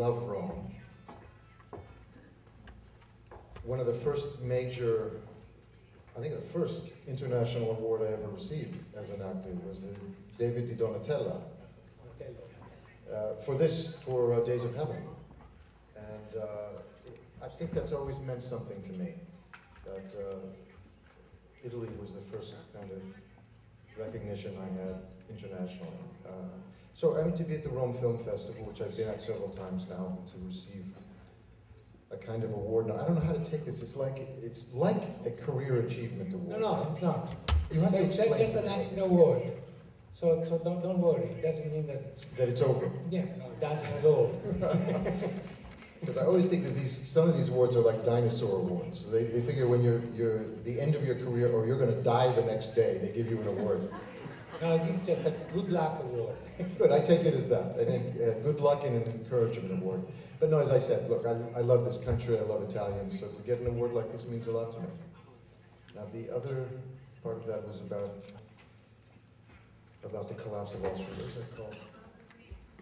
love Rome. One of the first major, I think the first international award I ever received as an actor was the David di Donatella for Days of Heaven. And I think that's always meant something to me, that Italy was the first kind of recognition I had internationally. So I mean, to be at the Rome Film Festival, which I've been at several times now, to receive a kind of award. Now, I don't know how to take this. It's like a career achievement award. No, it's not. You have to It's explain just an acting award. So don't worry. It doesn't mean that it's over. Yeah, no, it doesn't at all. Because I always think that some of these awards are like dinosaur awards. So they figure when you're the end of your career or you're going to die the next day, they give you an award. No, it's just a good luck award. Good, I take it as that. I think good luck and an encouragement award. But no, as I said, look, I love this country, I love Italians, so to get an award like this means a lot to me. Now the other part of that was about the collapse of Austria. What was that called?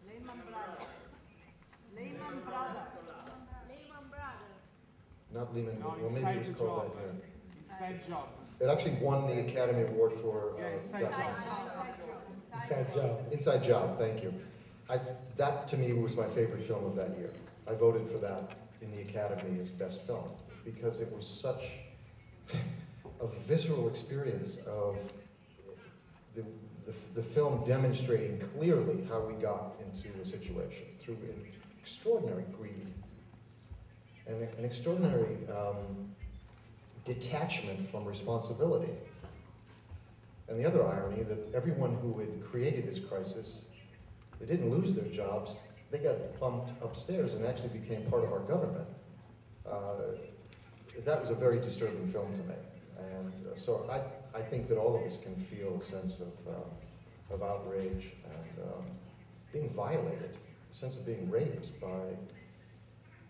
Lehman Brothers. Lehman Brothers. Lehman Brothers. Not Lehman, No, well maybe it was called that, yeah. Inside Job. It actually won the Academy Award for Inside Job. Inside Job, thank you. That to me was my favorite film of that year. I voted for that in the Academy as best film because it was such a visceral experience of the film demonstrating clearly how we got into a situation through an extraordinary greed and an extraordinary detachment from responsibility. And the other irony that everyone who had created this crisis, they didn't lose their jobs, they got bumped upstairs and actually became part of our government. That was a very disturbing film to me. And so I think that all of us can feel a sense of outrage and being violated, a sense of being raped by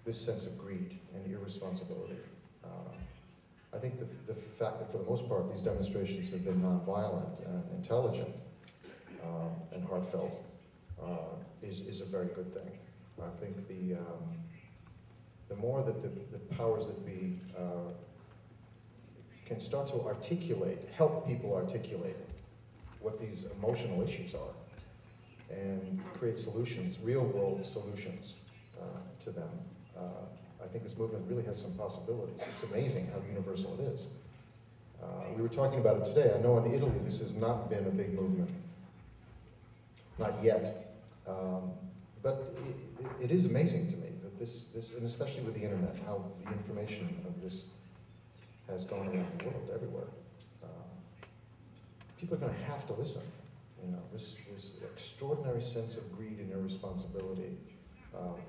this sense of greed and irresponsibility. I think the fact that for the most part these demonstrations have been nonviolent and intelligent and heartfelt is a very good thing. I think the more that the powers that be can start to articulate, help people articulate what these emotional issues are and create solutions, real world solutions to them. I think this movement really has some possibilities. It's amazing how universal it is. We were talking about it today. I know in Italy this has not been a big movement. Not yet. But it is amazing to me that this, and especially with the internet, how the information of this has gone around the world, everywhere. People are going to have to listen. You know, this extraordinary sense of greed and irresponsibility,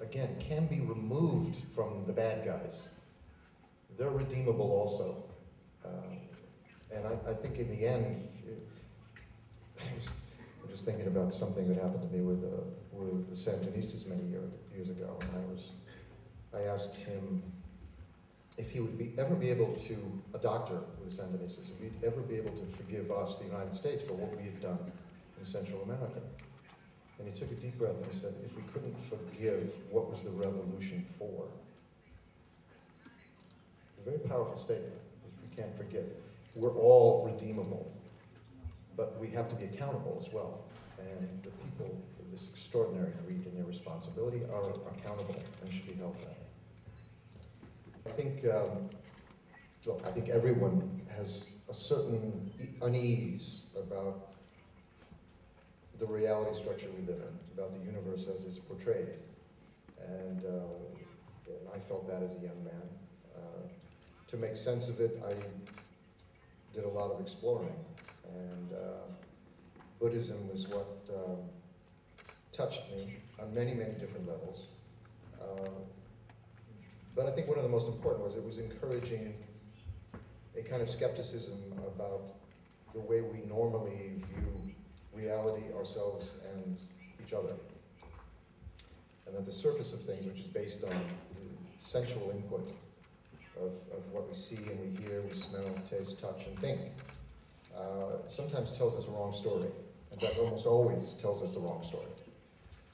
again, can be removed from the bad guys. They're redeemable also. And I think in the end, I'm just thinking about something that happened to me with the Sandinistas many years ago, and I asked him if he would ever be able to, a doctor with the Sandinistas, if he'd ever be able to forgive us, the United States, for what we had done in Central America. And he took a deep breath and he said, if we couldn't forgive, what was the revolution for? A very powerful statement, if we can't forgive. We're all redeemable, but we have to be accountable as well. And the people with this extraordinary greed and irresponsibility are accountable and should be held back. I think, look, I think everyone has a certain unease about the reality structure we live in, about the universe as it's portrayed. And I felt that as a young man. To make sense of it, I did a lot of exploring. And Buddhism was what touched me on many, many different levels. But I think one of the most important was it was encouraging a kind of skepticism about the way we normally view reality, ourselves, and each other. And that the surface of things, which is based on the sensual input of what we see and we hear, we smell, taste, touch, and think, sometimes tells us a wrong story. In fact, almost always tells us the wrong story.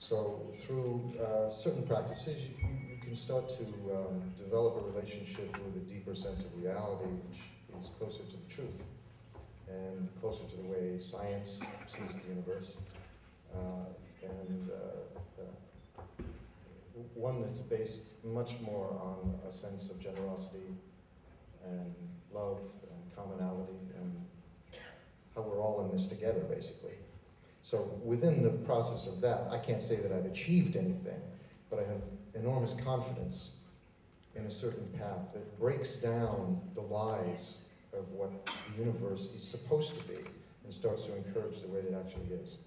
So through certain practices, you can start to develop a relationship with a deeper sense of reality, which is closer to the truth and closer to the way science sees the universe. One that's based much more on a sense of generosity and love and commonality and how we're all in this together, basically. So within the process of that, I can't say that I've achieved anything, but I have enormous confidence in a certain path that breaks down the lies of what the universe is supposed to be and starts to encourage the way that it actually is.